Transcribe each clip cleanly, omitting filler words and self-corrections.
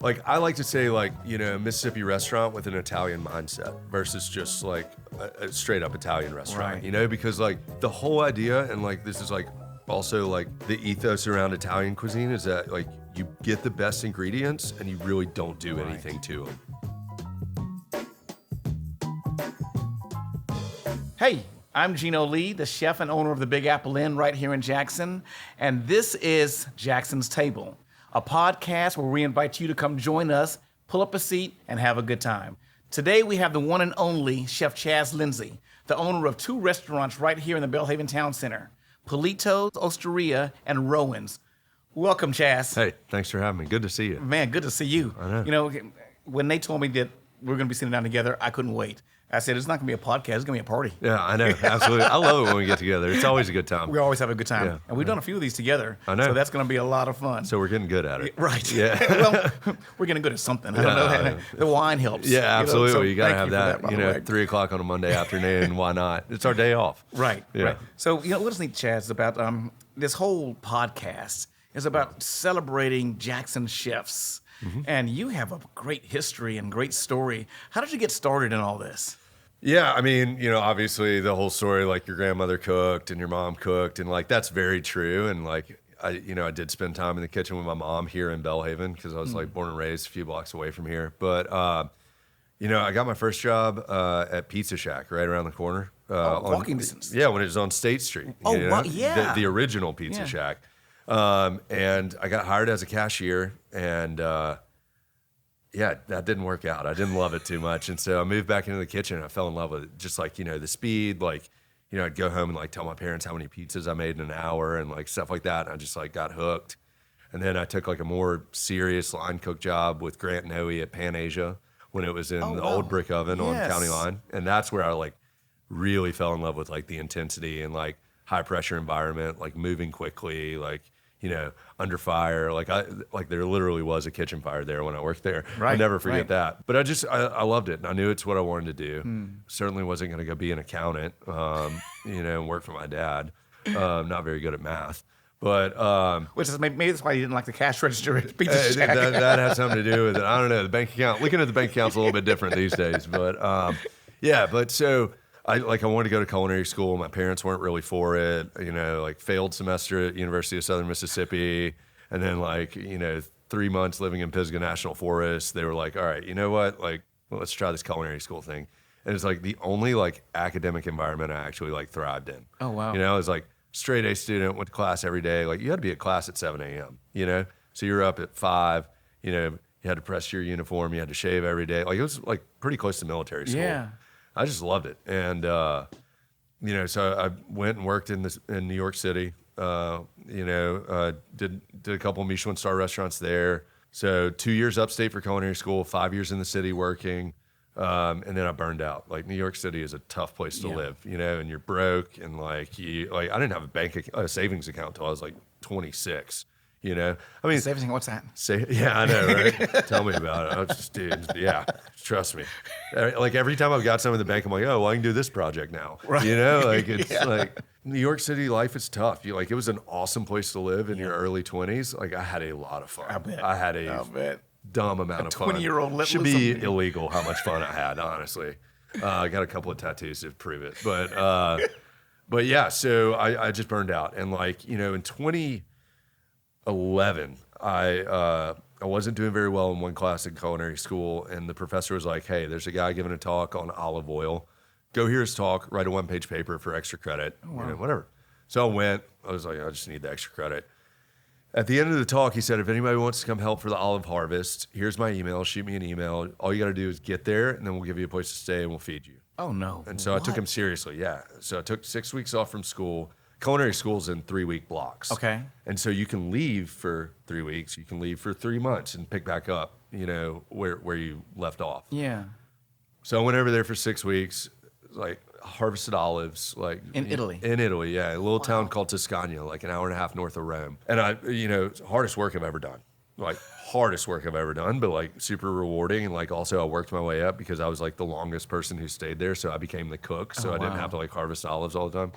Like, I like to say, like, you know, a Mississippi restaurant with an Italian mindset versus just like a straight up Italian restaurant, Right. you know, because like the whole idea, and like this is like also like the ethos around Italian cuisine is that like you get the best ingredients and you really don't do anything to them. Hey, I'm Geno Lee, the chef and owner of the Big Apple Inn right here in Jackson, and this is Jackson's Table, a podcast where we invite you to come join us, pull up a seat, and have a good time. Today we have the one and only Chef Chaz Lindsay, the owner of 2 restaurants right here in the Belhaven Town Center, Pulito, Osteria, and Rowan's. Welcome, Chaz. Hey, thanks for having me. Good to see you. Man, good to see you. I know. You know, when they told me that we're going to be sitting down together, I couldn't wait. I said, it's not going to be a podcast, it's going to be a party. Yeah, I know. Absolutely. I love it when we get together. It's always a good time. We always have a good time. Yeah. And we've done a few of these together. I know. So that's going to be a lot of fun. So we're getting good at it. Right. Yeah. Well, we're getting good at something. I don't know. The wine helps. Yeah, absolutely. So you got to thank have for that, by you the know, way. 3 o'clock on a Monday afternoon. Why not? It's our day off. Right. Yeah. Right. So, you know, what's neat, Chaz, is about this whole podcast is about celebrating Jackson chefs. Mm-hmm. And you have a great history and great story. How did you get started in all this? Yeah, I mean, you know, obviously the whole story, like your grandmother cooked and your mom cooked, and like that's very true. And like, I did spend time in the kitchen with my mom here in Belhaven because I was like born and raised a few blocks away from here. But, you know, I got my first job at Pizza Shack right around the corner. Walking distance. Yeah, when it was on State Street. Oh, you know? wow, yeah. The original Pizza Yeah. Shack. And I got hired as a cashier, and yeah, that didn't work out. I didn't love it too much. And so I moved back into the kitchen and I fell in love with it. Just like, you know, the speed, like, you know, I'd go home and like tell my parents how many pizzas I made in an hour and like stuff like that. And I just like got hooked. And then I took like a more serious line cook job with Grant and Noe at Pan Asia when it was in the wow. old brick oven on Yes. County Line. And that's where I like really fell in love with like the intensity and like high pressure environment, like moving quickly, like, you know, under fire. Like there literally was a kitchen fire there when I worked there. Right, I'll never forget right. that. But I loved it. And I knew it's what I wanted to do. Certainly wasn't going to go be an accountant, you know, and work for my dad. Not very good at math. But Which is maybe that's why you didn't like the cash register at Pizza Shack. that has something to do with it. I don't know. The bank account, looking at the bank account's a little bit different these days. But yeah, but so I wanted to go to culinary school. My parents weren't really for it. You know, like failed semester at University of Southern Mississippi, and then like, you know, 3 months living in Pisgah National Forest. They were like, all right, you know what? Like, well, let's try this culinary school thing. And it's like the only like academic environment I actually like thrived in. Oh, wow. You know, I was like straight A student, went to class every day. Like you had to be at class at 7 a.m., you know? So you're up at 5, you know, you had to press your uniform, you had to shave every day. Like it was like pretty close to military school. Yeah. I just loved it. And, you know, so I went and worked in New York City, you know, did a couple of Michelin star restaurants there. So 2 years upstate for culinary school, 5 years in the city working. And then I burned out. Like New York City is a tough place to live, you know, and you're broke and like I didn't have a savings account until I was like 26. You know, I mean, Savings, what's that? Yeah, I know, right? Tell me about it. I was just, dude, yeah, trust me. Like every time I've got some in the bank, I'm like, oh, well, I can do this project now. Right. You know, like it's like New York City life is tough. It was an awesome place to live in your early 20s. Like I had a lot of fun. I bet. I had a dumb amount of fun. 20-year-old let should loose be on- illegal how much fun I had, honestly. I got a couple of tattoos to prove it, but yeah. So I just burned out, and like, you know, in 2011, I wasn't doing very well in one class in culinary school, and the professor was like, hey, there's a guy giving a talk on olive oil. Go hear his talk, write a 1-page paper for extra credit, you know, whatever. So I went. I was like, I just need the extra credit. At the end of the talk, he said, if anybody wants to come help for the olive harvest, here's my email. Shoot me an email. All you got to do is get there, and then we'll give you a place to stay, and we'll feed you. Oh, no. And so I took him seriously, yeah. So I took 6 weeks off from school. Culinary school's in 3-week blocks. Okay. And so you can leave for 3 weeks, you can leave for 3 months and pick back up, you know, where you left off. Yeah. So I went over there for 6 weeks, like harvested olives, like In Italy? In Italy, yeah. A little town called Toscana, like an hour and a half north of Rome. And I, you know, it's the hardest work I've ever done. Like hardest work I've ever done, but like super rewarding. And like also I worked my way up because I was like the longest person who stayed there. So I became the cook. So I didn't have to like harvest olives all the time.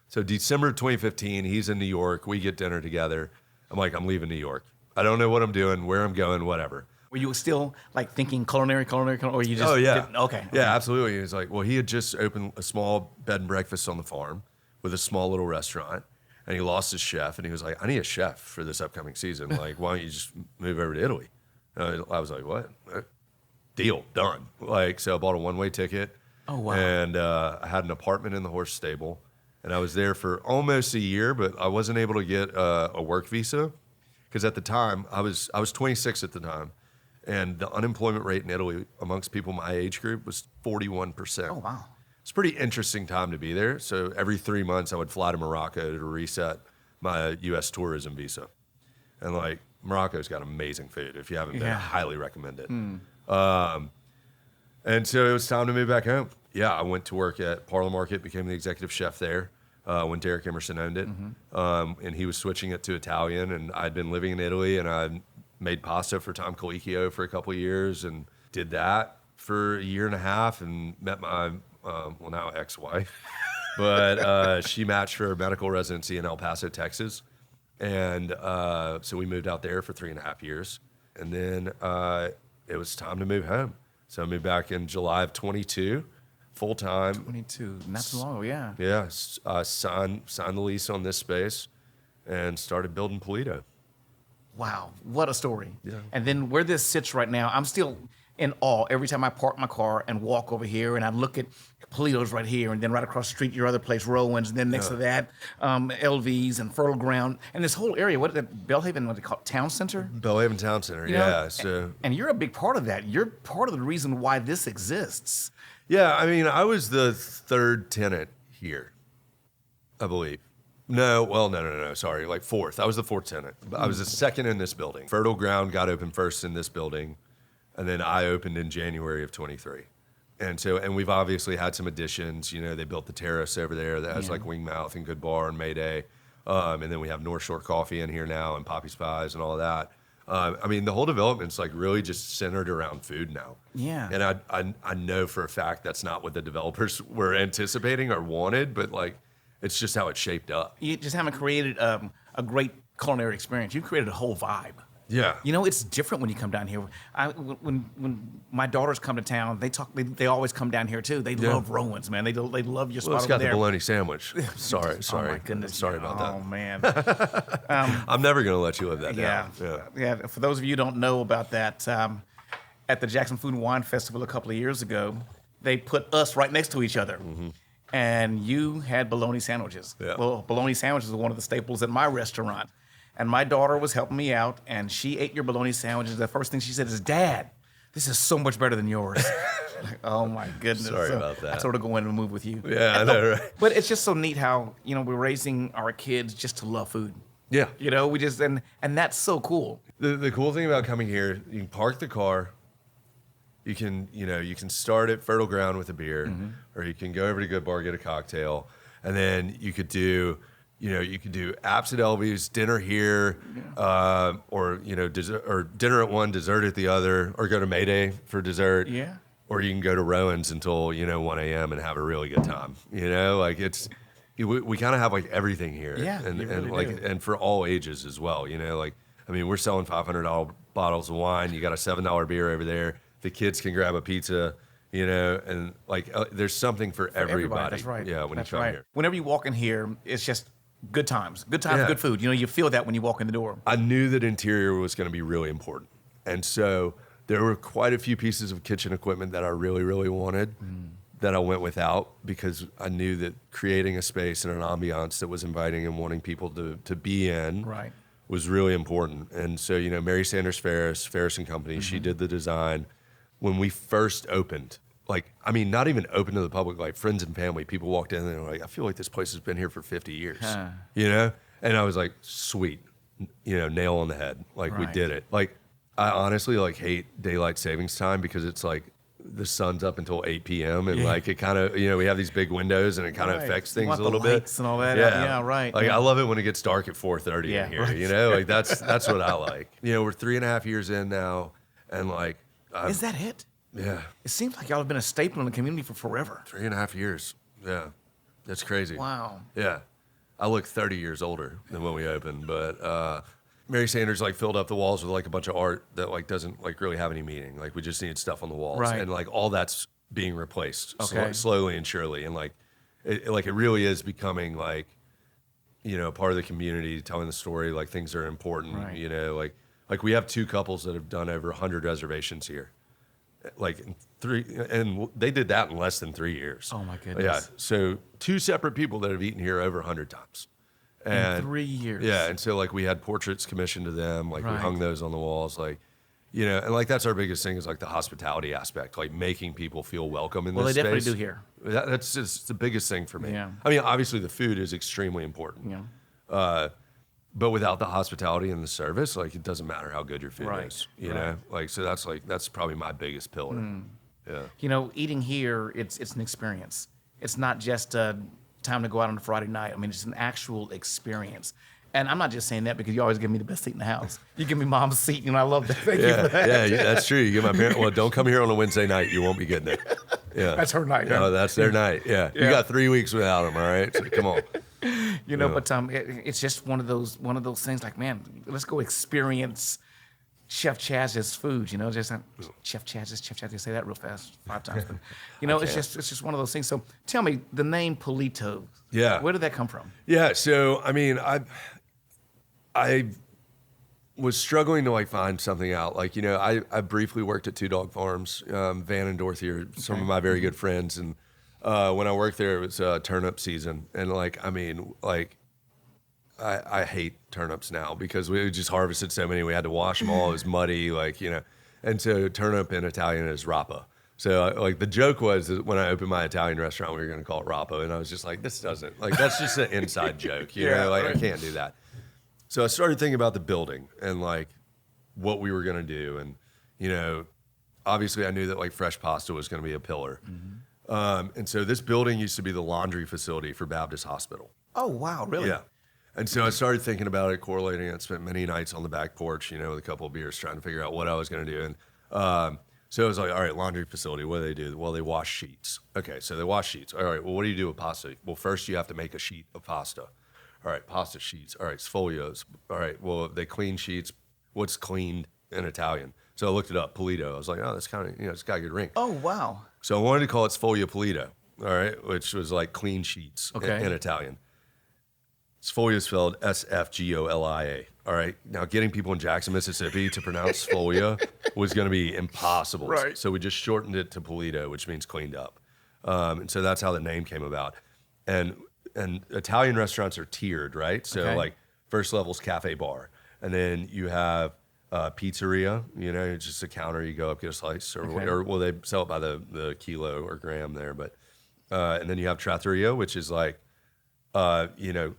So December 2015, he's in New York. We get dinner together. I'm like, I'm leaving New York. I don't know what I'm doing, where I'm going, whatever. Were you still like thinking culinary, or you just Oh yeah. didn't? Okay. Yeah, absolutely. He was like, well, he had just opened a small bed and breakfast on the farm with a small little restaurant, and he lost his chef, and he was like, I need a chef for this upcoming season. Like, why don't you just move over to Italy? And I was like, what? Deal, done. Like, so I bought a one-way ticket. Oh, wow. And I had an apartment in the horse stable, and I was there for almost a year, but I wasn't able to get a work visa because at the time I was 26 at the time, and the unemployment rate in Italy amongst people my age group was 41%. Oh, wow. It's a pretty interesting time to be there. So every 3 months I would fly to Morocco to reset my U.S. tourism visa, and like Morocco's got amazing food. If you haven't been, I highly recommend it. And so it was time to move back home. Yeah, I went to work at Parlor Market, became the executive chef there when Derek Emerson owned it. And he was switching it to Italian. And I'd been living in Italy, and I made pasta for Tom Colicchio for a couple of years and did that for a year and a half and met my, now ex-wife. But she matched for a medical residency in El Paso, Texas. And so we moved out there for 3.5 years. And then it was time to move home. So I moved back in July of 22, full time. 22, not too long ago, yeah. Yeah, signed the lease on this space and started building Pulito. Wow, what a story. Yeah. And then where this sits right now, I'm still in awe every time I park my car and walk over here and I look at Pulito's right here, and then right across the street, your other place, Rowan's, and then next to that, LV's and Fertile Ground, and this whole area, what is that, Bellhaven, what do they call it, Town Center? Bellhaven Town Center, You know, yeah. So and you're a big part of that. You're part of the reason why this exists. yeah, I mean, I was the third tenant here, I believe. No, sorry, like fourth. I was the fourth tenant. I was the second in this building. Fertile Ground got open first in this building, and then I opened in January of 23. And we've obviously had some additions. You know, they built the terrace over there that has like Wingmouth and Good Bar and Mayday. And then we have North Shore Coffee in here now and Poppy's Pies and all of that. I mean, the whole development's like really just centered around food now. Yeah. And I know for a fact that's not what the developers were anticipating or wanted, but like it's just how it shaped up. You just haven't created a great culinary experience. You created a whole vibe. Yeah. You know, it's different when you come down here. When my daughters come to town, they always come down here too. They love Rowan's, man. They love your spot Well, it's over got there. the bologna sandwich. Sorry. Oh my goodness. Sorry about that. Oh man. I'm never going to let you live that down. Yeah. For those of you who don't know about that, at the Jackson Food and Wine Festival a couple of years ago, they put us right next to each other. And you had bologna sandwiches. Yeah. Well, bologna sandwiches are one of the staples at my restaurant. And my daughter was helping me out, and she ate your bologna sandwiches. The first thing she said is, Dad, this is so much better than yours. Like, oh, my goodness. Sorry about that. I sort of go in and move with you. Yeah, I know, right? But it's just so neat how, you know, we're raising our kids just to love food. Yeah. You know, we just, and that's so cool. The cool thing about coming here, you can park the car. You can start at Fertile Ground with a beer, or you can go over to Good Bar, get a cocktail, and then you could do apps at Elvy's, dinner here, or dessert, or dinner at one, dessert at the other, or go to Mayday for dessert. Yeah. Or you can go to Rowan's until 1 a.m. and have a really good time. You know, like we kind of have like everything here. Yeah, and you really like do. and for all ages as well. You know, like I mean, we're selling $500 bottles of wine. You got a $7 beer over there. The kids can grab a pizza. You know, and like there's something for everybody. That's right. Yeah, when That's you come right. here. Whenever you walk in here, it's just good times. Good times, good food. You know, you feel that when you walk in the door. I knew that interior was going to be really important. And so there were quite a few pieces of kitchen equipment that I really, really wanted that I went without because I knew that creating a space and an ambiance that was inviting and wanting people to be in was really important. And so, Mary Sanders Ferris and Company, she did the design. When we first opened, not even open to the public, like friends and family, people walked in and they were like, I feel like this place has been here for 50 years, And I was like, sweet, nail on the head. We did it. I honestly hate daylight savings time because it's like the sun's up until 8 p.m. and it kind of, we have these big windows and it kind of affects things a little bit. Lights and all that. Yeah, right. I love it when it gets dark at 4:30 in here, that's what I like. We're 3.5 years in now and is that it? Yeah. It seems like y'all have been a staple in the community for forever. 3.5 years. Yeah. That's crazy. Wow. Yeah. I look 30 years older than when we opened, but Mary Sanders like filled up the walls with like a bunch of art that like doesn't like really have any meaning. Like we just needed stuff on the walls, Right. and like all that's being replaced Okay. slowly and surely, and like it really is becoming like, you know, part of the community, telling the story. Like things are important, Right. you know. Like we have 2 couples that have done over 100 reservations here, like in 3, and they did that in less than 3 years. Oh my goodness. Yeah, so 2 separate people that have eaten here over 100 times. And In 3 years. Yeah, and so like we had portraits commissioned to them, like we Right. hung those on the walls, like, you know, and like that's our biggest thing is like the hospitality aspect, like making people feel welcome in Well, this they definitely space. do here. That's just the biggest thing for me. Yeah. I mean, obviously the food is extremely important. Yeah. But without the hospitality and the service, like it doesn't matter how good your food Right, is, you right. know? Like so that's probably my biggest pillar. Yeah. You know, eating here, it's an experience. It's not just a time to go out on a Friday night. I mean, it's an actual experience. And I'm not just saying that because you always give me the best seat in the house. You give me mom's seat, and I love that. Thank you for that. Yeah, that's true. You get my parents. Well, don't come here on a Wednesday night. You won't be getting it. Yeah, That's her night. No, that's their night. Yeah. You got 3 weeks without them. All right, so come on. You know, but it's just one of those things. Like, man, let's go experience Chef Chaz's food. You know, just Chef Chaz. Say that real fast 5 times. But, you know, it's just one of those things. So tell me, the name Pulito. Yeah. Where did that come from? Yeah. So I mean, I was struggling to like find something out. Like, you know, I briefly worked at 2 Dog Farms. Van and Dorothy are some of my very good friends, and when I worked there, it was turnip season, and like, I mean, like, I hate turnips now because we just harvested so many. We had to wash them all. It was muddy, like, you know, and so turnip in Italian is rapa. So like the joke was that when I opened my Italian restaurant, we were going to call it rapa, and I was just like, this doesn't, like, that's just an inside joke, you know, like I can't do that. So I started thinking about the building and like what we were going to do. And, you know, obviously I knew that like fresh pasta was going to be a pillar. And so this building used to be the laundry facility for Baptist Hospital. Oh, wow. Really? Yeah. And so I started thinking about it, correlating it, spent many nights on the back porch, you know, with a couple of beers trying to figure out what I was going to do. And so I was like, all right, laundry facility, what do they do? Well, they wash sheets. Okay, so they wash sheets. All right, well, what do you do with pasta? Well, first you have to make a sheet of pasta. All right, pasta sheets. All right, sfolios. All right, well, they clean sheets. What's cleaned in Italian? So I looked it up, Pulito. I was like, oh, that's kind of, you know, it's got a good ring. Oh, wow. So I wanted to call it Sfoglio Pulito, all right, which was like clean sheets Okay. in Italian. Sfoglio is spelled Sfgolia. All right, now getting people in Jackson, Mississippi to pronounce Sfoglio was going to be impossible. Right. So we just shortened it to Pulito, which means cleaned up. And so that's how the name came about. And Italian restaurants are tiered, right? So Okay. like first level's cafe bar, and then you have pizzeria. You know, it's just a counter. You go up, get a slice, or well, they sell it by the kilo or gram there. But and then you have trattoria, which is like you know,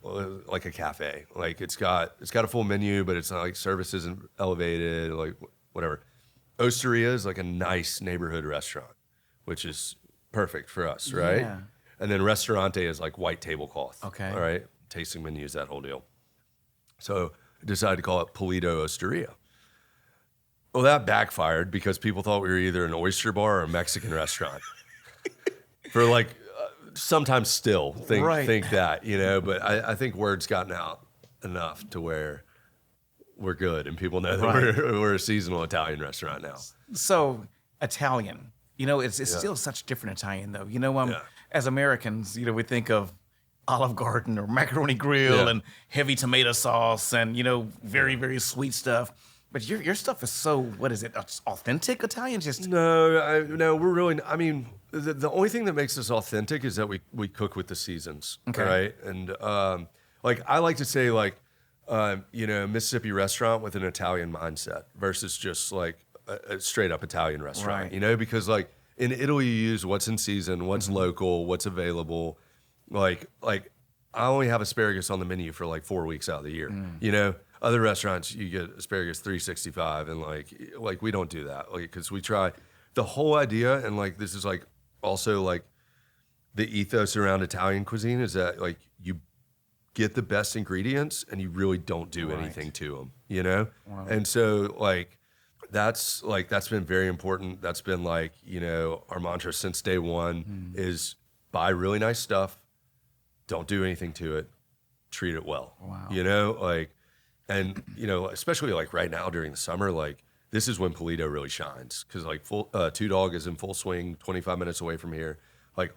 like a cafe. Like it's got a full menu, but it's not like service isn't elevated, like whatever. Osteria is like a nice neighborhood restaurant, which is perfect for us, right? Yeah. And then Restaurante is like white tablecloth. Okay. All right. Tasting menus, that whole deal. So I decided to call it Pulito Osteria. Well, that backfired because people thought we were either an oyster bar or a Mexican restaurant. For like, sometimes still think that, you know, but I think word's gotten out enough to where we're good and people know that we're a seasonal Italian restaurant now. So Italian, you know, it's still such different Italian though. You know, as Americans, you know, we think of Olive Garden or macaroni grill and heavy tomato sauce and, you know, very, very sweet stuff. But your stuff is so, what is it? Authentic Italian? Just No, we're really, I mean, the only thing that makes us authentic is that we cook with the seasons, right? And like I like to say like, you know, Mississippi restaurant with an Italian mindset versus just like a straight up Italian restaurant, you know, because like in Italy you use what's in season, what's local, what's available. Like I only have asparagus on the menu for like 4 weeks out of the year, you know. Other restaurants, you get asparagus 365, and like we don't do that, like because we try the whole idea, and like this is like also like the ethos around Italian cuisine is that like you get the best ingredients and you really don't do anything to them, you know. And so like that's been very important. That's been like, you know, our mantra since day one is buy really nice stuff, don't do anything to it, treat it well, you know, like. And, you know, especially like right now during the summer, like this is when Pulito really shines because like Two Dog is in full swing, 25 minutes away from here. Like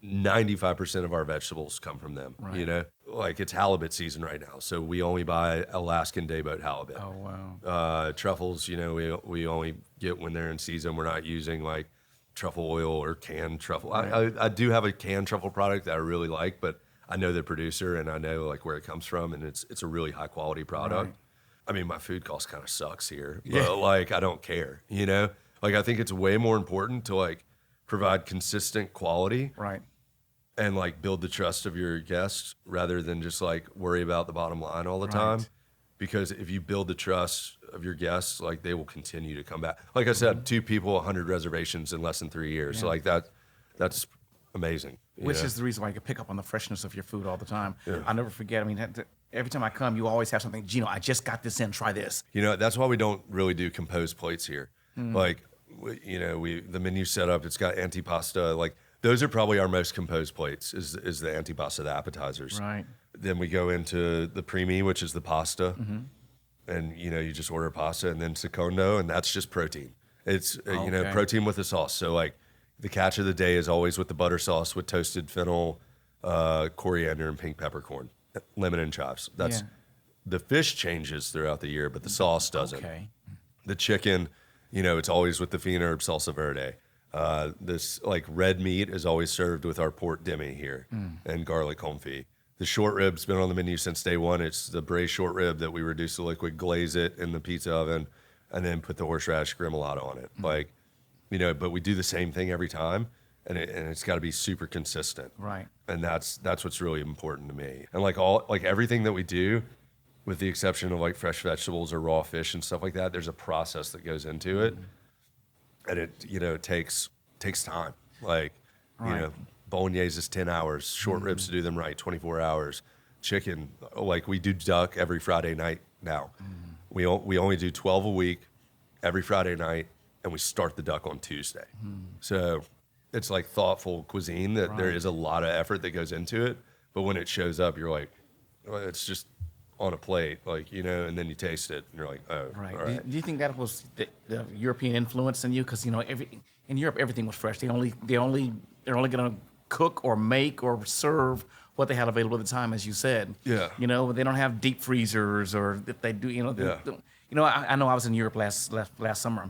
95% of our vegetables come from them, you know, like it's halibut season right now. So we only buy Alaskan dayboat halibut. Oh, wow. Truffles, you know, we only get when they're in season. We're not using like truffle oil or canned truffle. I do have a canned truffle product that I really like, but I know the producer and I know like where it comes from, and it's a really high quality product. Right. I mean, my food cost kind of sucks here, but like I don't care, you know? Like I think it's way more important to like provide consistent quality, Right. and like build the trust of your guests rather than just like worry about the bottom line all the time. Because if you build the trust of your guests, like they will continue to come back. Like I said, 2 people, 100 reservations in less than 3 years. So like that's amazing. Which is the reason why you can pick up on the freshness of your food all the time. I'll never forget. I mean, every time I come, you always have something. Geno, I just got this in. Try this. You know, that's why we don't really do composed plates here. Like, you know, the menu setup, it's got antipasta. Like, those are probably our most composed plates. Is the antipasta, the appetizers. Right. Then we go into the primi, which is the pasta, and you know, you just order pasta, and then secondo, and that's just protein. It's you know, protein with a sauce. So like, the catch of the day is always with the butter sauce with toasted fennel, coriander, and pink peppercorn, lemon and chives. That's the fish changes throughout the year, but the sauce doesn't. Okay. The chicken, you know, it's always with the fiend herb salsa verde. This like red meat is always served with our pork demi here and garlic confit. The short rib's been on the menu since day one. It's the braised short rib that we reduce to liquid, glaze it in the pizza oven, and then put the horseradish gremolata on it. Like, you know, but we do the same thing every time, and it's got to be super consistent. Right. And that's what's really important to me. And like everything that we do, with the exception of like fresh vegetables or raw fish and stuff like that, there's a process that goes into it, and it takes time. Like, you know, bolognese is 10 hours, short ribs to do them right, 24 hours. Chicken, like we do duck every Friday night now. We only do 12 a week every Friday night, and we start the duck on Tuesday. So it's like thoughtful cuisine that there is a lot of effort that goes into it, but when it shows up, you're like, well, it's just on a plate, like, you know, and then you taste it and you're like, oh, Right. all right. Do you think that was the European influence in you? Because, you know, in Europe, everything was fresh. They're only going to cook or make or serve what they had available at the time, as you said. Yeah. You know, they don't have deep freezers, or if they do, you know. I know I was in Europe last summer,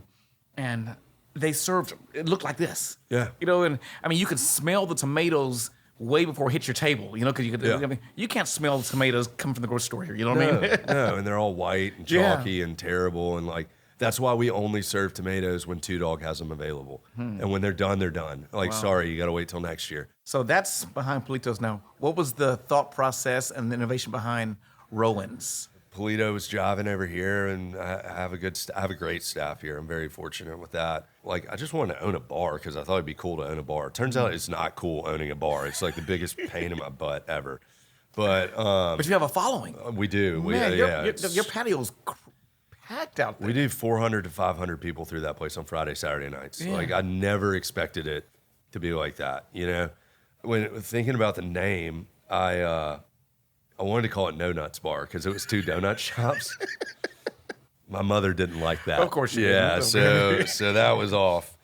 and they served, it looked like this. Yeah. You know, and I mean, you could smell the tomatoes way before it hit your table, you know, because I mean, you can't smell the tomatoes coming from the grocery store here, you know what I mean? No, and they're all white and chalky and terrible, and like that's why we only serve tomatoes when Two Dog has them available, and when they're done, they're done. Like, sorry, you got to wait till next year. So that's behind Pulitos now. What was the thought process and the innovation behind Rowan's? Pulito was driving over here, and I have a great staff here. I'm very fortunate with that. Like, I just wanted to own a bar because I thought it'd be cool to own a bar. Turns out it's not cool owning a bar. It's like the biggest pain in my butt ever. But you have a following. we do. Man, your patio's packed out there. We do 400 to 500 people through that place on Friday, Saturday nights. Like, I never expected it to be like that. You know, when thinking about the name, I wanted to call it No Nuts Bar because it was 2 donut shops. My mother didn't like that. Of course she didn't. So that was off.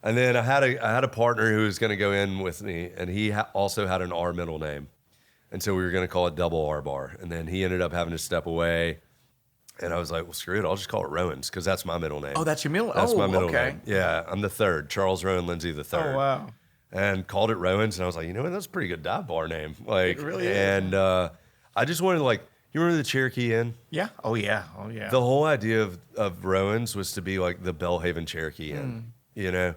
And then I had a partner who was going to go in with me, and he also had an R middle name. And so we were going to call it Double R Bar. And then he ended up having to step away. And I was like, well, screw it. I'll just call it Rowan's because that's my middle name. Oh, that's your middle? That's my middle okay. name. Yeah, I'm the third. Charles Rowan Lindsay the third. Oh, wow. And called it Rowan's. And I was like, you know what? That's a pretty good dive bar name. Like, it really is. And I just wanted to, like, you remember the Cherokee Inn? Yeah. Oh, yeah. The whole idea of Rowan's was to be like the Bellhaven Cherokee Inn, you know?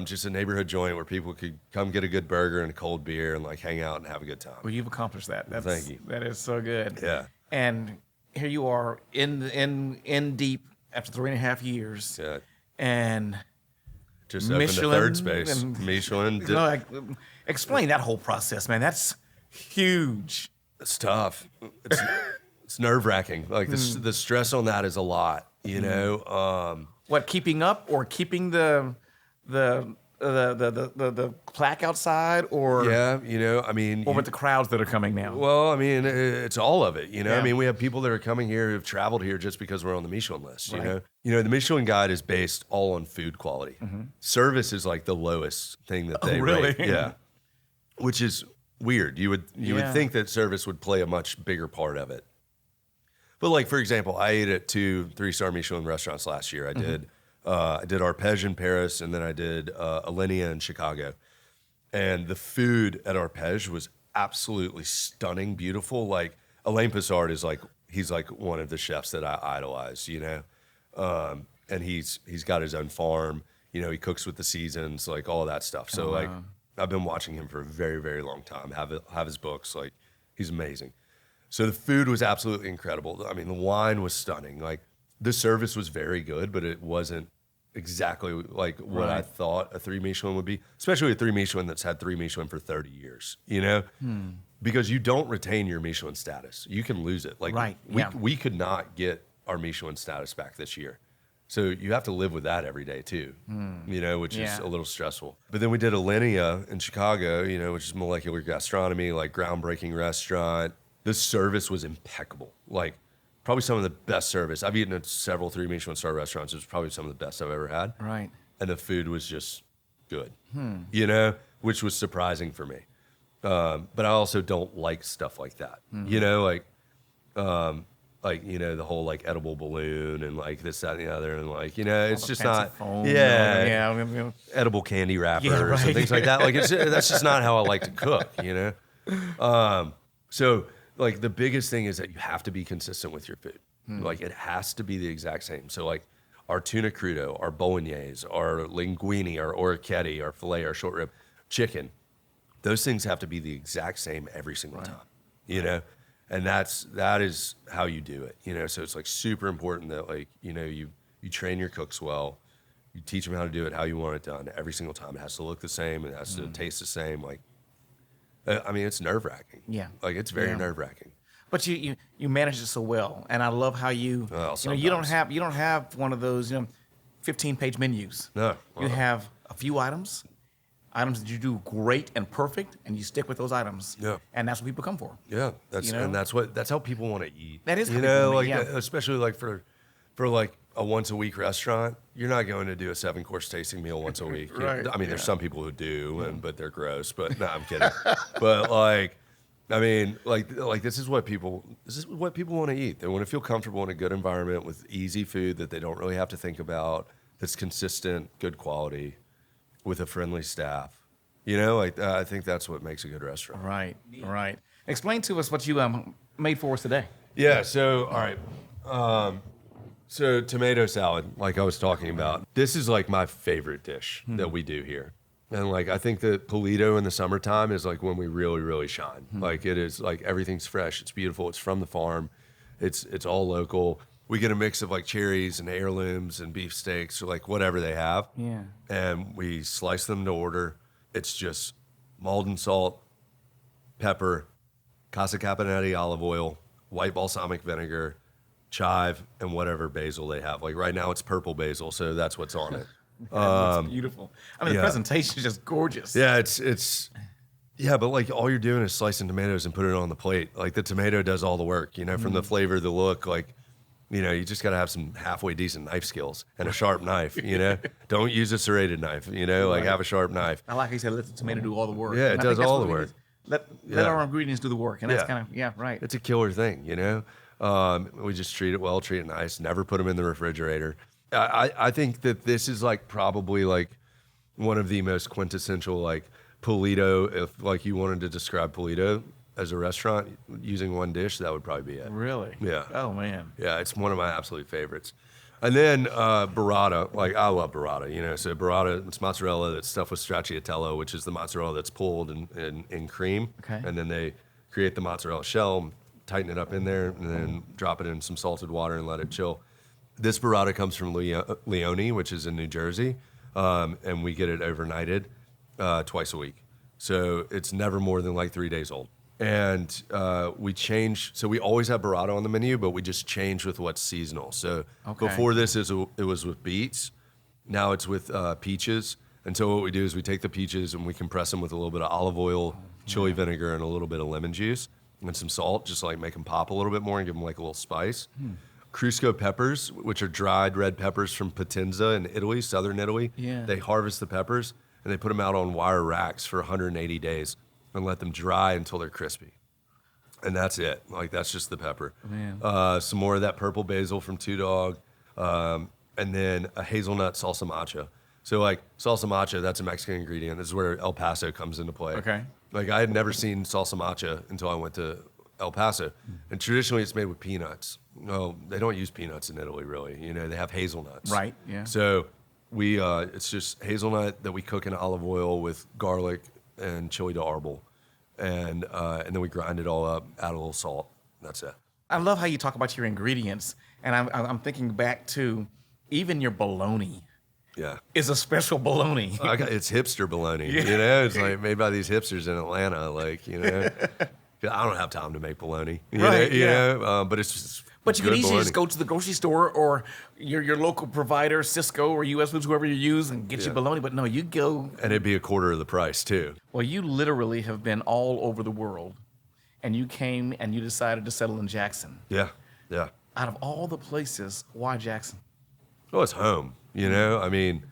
Just a neighborhood joint where people could come get a good burger and a cold beer and like hang out and have a good time. Well, you've accomplished that. Thank you. That is so good. Yeah. And here you are in deep after 3.5 years. Yeah. And just opened the third space. Michelin. Explain that whole process, man. That's huge. It's tough. It's nerve-wracking. Like the stress on that is a lot, you know? What, keeping up or keeping the the plaque outside, or Yeah, you know, I mean, or with the crowds that are coming now? well, I mean, it's all of it, you know. Yeah. I mean, we have people that are coming here who've traveled here just because we're on the Michelin list, you Right. know. You know, the Michelin Guide is based all on food quality. Service is like the lowest thing that they really? rate. Yeah, which is weird. You would Yeah. think that service would play a much bigger part of it. But like, for example, I ate at 2 3-star Michelin restaurants last year. I did Arpège in Paris, and then I did Alinea in Chicago. And the food at Arpège was absolutely stunning, beautiful. Like Alain Passard is like, he's like one of the chefs that I idolize, you know. And he's got his own farm. You know, he cooks with the seasons, like all of that stuff. So like, I've been watching him for a very, very long time. Have his books. Like, he's amazing. So the food was absolutely incredible. I mean, the wine was stunning. Like, the service was very good, but it wasn't exactly like what I thought a 3 Michelin would be, especially a 3 Michelin that's had 3 Michelin for 30 years, you know? Because you don't retain your Michelin status. You can lose it. Like, we could not get our Michelin status back this year. So you have to live with that every day too, you know, which is a little stressful. But then we did Alinea in Chicago, you know, which is molecular gastronomy, like groundbreaking restaurant. The service was impeccable. Like, probably some of the best service. I've eaten at several 3 Michelin star restaurants. It was probably some of the best I've ever had. Right. And the food was just good, you know, which was surprising for me. But I also don't like stuff like that, you know, like, you know, the whole like edible balloon and like this, that, and the other. And like, you know, it's just not, edible candy wrappers and things like that. Like, that's just not how I like to cook, you know? So like the biggest thing is that you have to be consistent with your food. Like, it has to be the exact same. So like our tuna crudo, our bolognese, our linguine, our orecchiette, our filet, our short rib, chicken, those things have to be the exact same every single time, you know? And that is how you do it, you know? So it's like super important that, like, you know, you train your cooks well, you teach them how to do it, how you want it done every single time. It has to look the same. It has to taste the same. Like, I mean, it's nerve wracking. Yeah. Like, it's very nerve wracking. But you manage it so well, and I love how you you don't have one of those 15-page menus. No. You have a few items that you do great and perfect, and you stick with those items. Yeah. And that's what people come for. Yeah. That's how people want to eat. That is how you people know, want like to eat, especially like for like a once a week restaurant, you're not going to do a 7-course tasting meal once a week. Right. I mean, there's some people who do, but they're gross. But no, I'm kidding. But like, I mean, like this is what people want to eat. They want to feel comfortable in a good environment with easy food that they don't really have to think about, that's consistent, good quality, with a friendly staff. You know, like, I think that's what makes a good restaurant. Right. Explain to us what you made for us today. Yeah. So, all right. So tomato salad, like I was talking about, this is like my favorite dish that we do here. And like, I think that Pulito in the summertime is like when we really, really shine. Like, it is like, everything's fresh. It's beautiful. It's from the farm. It's all local. We get a mix of like cherries and heirlooms and beef steaks or like whatever they have. Yeah. And we slice them to order. It's just Maldon salt, pepper, Casa Caponetti olive oil, white balsamic vinegar, chive, and whatever basil they have. Like, right now it's purple basil, so that's what's on it. It's beautiful. I mean, the presentation is just gorgeous. Yeah, yeah, but like, all you're doing is slicing tomatoes and putting it on the plate. Like, the tomato does all the work, you know, from the flavor, the look. Like, you know, you just got to have some halfway decent knife skills and a sharp knife, you know? Don't use a serrated knife, you know? Like, have a sharp knife. I like how you said, let the tomato do all the work. Yeah, it does all the work. Let our ingredients do the work. And that's kind of, right. It's a killer thing, you know? We just treat it well, treat it nice, never put them in the refrigerator. I think that this is like probably like one of the most quintessential like Pulito. If like you wanted to describe Pulito as a restaurant using one dish, that would probably be it. Really? Yeah. Oh man. Yeah, it's one of my absolute favorites. And then burrata, like I love burrata, you know. So burrata, it's mozzarella that's stuffed with stracciatello, which is the mozzarella that's pulled in cream. Okay. And then they create the mozzarella shell, tighten it up in there, and then drop it in some salted water and let it chill. This burrata comes from Leone, which is in New Jersey, and we get it overnighted twice a week. So it's never more than like 3 days old. And we change, so we always have burrata on the menu, but we just change with what's seasonal. So before this, it was with beets. Now it's with peaches. And so what we do is we take the peaches and we compress them with a little bit of olive oil, chili vinegar, and a little bit of lemon juice and some salt, just to like make them pop a little bit more and give them like a little spice. Cusco peppers, which are dried red peppers from Potenza in Italy, southern Italy. Yeah. They harvest the peppers and they put them out on wire racks for 180 days and let them dry until they're crispy. And that's it. Like, that's just the pepper. Man. Some more of that purple basil from Two Dog, and then a hazelnut salsa macha. So, like, salsa macha, that's a Mexican ingredient. This is where El Paso comes into play. Okay. Like, I had never seen salsa macha until I went to El Paso. And traditionally, it's made with peanuts. No, they don't use peanuts in Italy, really. You know, they have hazelnuts. Right, yeah. So, it's just hazelnut that we cook in olive oil with garlic and chili de arbol. And then we grind it all up, add a little salt. That's it. I love how you talk about your ingredients, and I'm thinking back to even your bologna. Yeah. Is a special bologna. It's hipster bologna. You know, it's like made by these hipsters in Atlanta. Like, you know, I don't have time to make bologna. Right, You know, but it's just. But you can good easily bologna. just go to the grocery store or your local provider, Cisco or US Foods, whoever you use, and get you bologna. But no, you go. And it'd be a quarter of the price, too. Well, you literally have been all over the world, and you came and you decided to settle in Jackson. Yeah. Yeah. Out of all the places, why Jackson? Well, it's home. You know, I mean,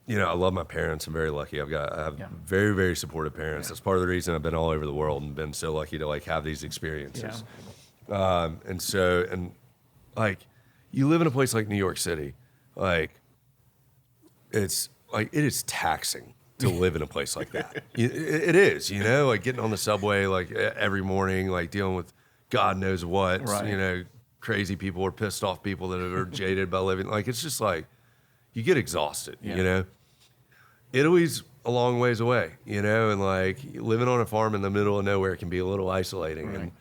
you know, I love my parents. I'm very lucky. I have very, very supportive parents. That's part of the reason I've been all over the world and been so lucky to like have these experiences. And like, you live in a place like New York City, like, it is taxing to live in a place like that. It is, you know, like getting on the subway, like every morning, like dealing with God knows what, Right. you know, crazy people or pissed off people that are jaded by living. Like, it's just like, you get exhausted, you know? Italy's a long ways away, you know, and like living on a farm in the middle of nowhere can be a little isolating. Right. And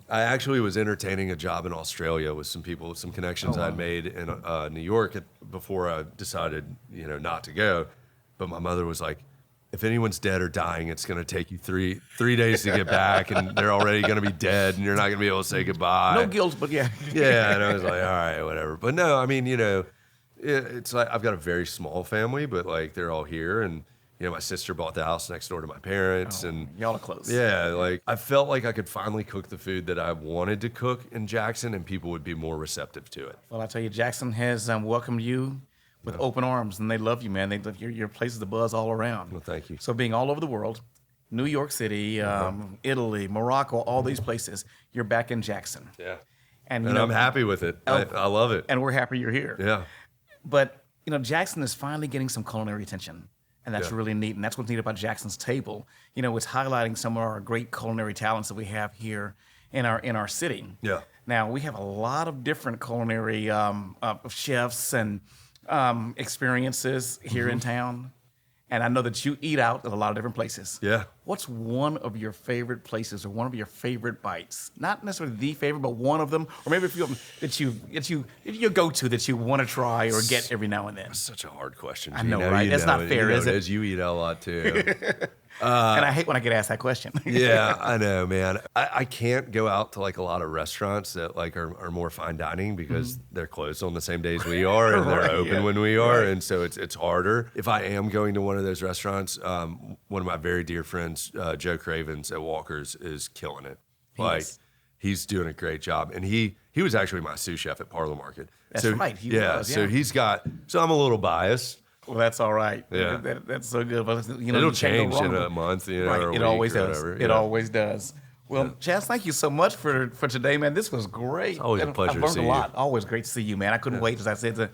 I actually was entertaining a job in Australia with some people, with some connections I'd made in New York before I decided, you know, not to go. But my mother was like, if anyone's dead or dying, it's going to take you three days to get back, and they're already going to be dead, and you're not going to be able to say goodbye. No guilt, but yeah. Yeah, and I was like, all right, whatever. But no, I mean, you know, it's like I've got a very small family, but like they're all here, and you know, my sister bought the house next door to my parents, and Y'all are close. yeah, like I felt like I could finally cook the food that I wanted to cook in Jackson, and people would be more receptive to it. Well, I tell you, Jackson has welcomed you with open arms, and they love you, man. They love your place is the buzz all around. Well, thank you. So being all over the world, New York City, Italy, Morocco, all these places, you're back in Jackson. Yeah, And, and I'm happy with it. I love it. And we're happy you're here. Yeah. But, you know, Jackson is finally getting some culinary attention. And that's Yeah. really neat. And that's what's neat about Jackson's Table. You know, it's highlighting some of our great culinary talents that we have here in our city. Yeah. Now, we have a lot of different culinary chefs and experiences here in town. And I know that you eat out at a lot of different places. Yeah. What's one of your favorite places or one of your favorite bites? Not necessarily the favorite, but one of them, or maybe a few of them that you go to that you want to try or get every now and then. Such a hard question. I know, Gino. right? You It's know not fair, you know is it? You eat a lot too. And I hate when I get asked that question. Yeah, I know, man. I can't go out to like a lot of restaurants that like are more fine dining because they're closed on the same days we are and they're Right, open yeah. when we are, and so it's harder. If I am going to one of those restaurants, one of my very dear friends, Joe Cravens at Walker's, is killing it. Like is. he's doing a great job, and he was actually my sous chef at Parlor Market. That's so, right, he was, So yeah. he's got. So I'm a little biased. Well, that's all right. Yeah. That's so good. But you know, It'll you can't go change in wrong a month, you know, Right. or a It week always or does. whatever. It Yeah. always does. Well, Chaz, thank you so much for today, man. This was great. It's always a pleasure I've to learned see a you. lot. Always great to see you, man. I couldn't wait, as I said,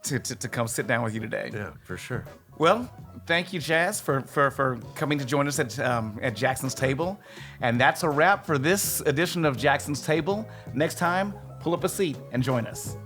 to come sit down with you today. Yeah, for sure. Well, thank you, Chaz, for coming to join us at Jackson's Table. And that's a wrap for this edition of Jackson's Table. Next time, pull up a seat and join us.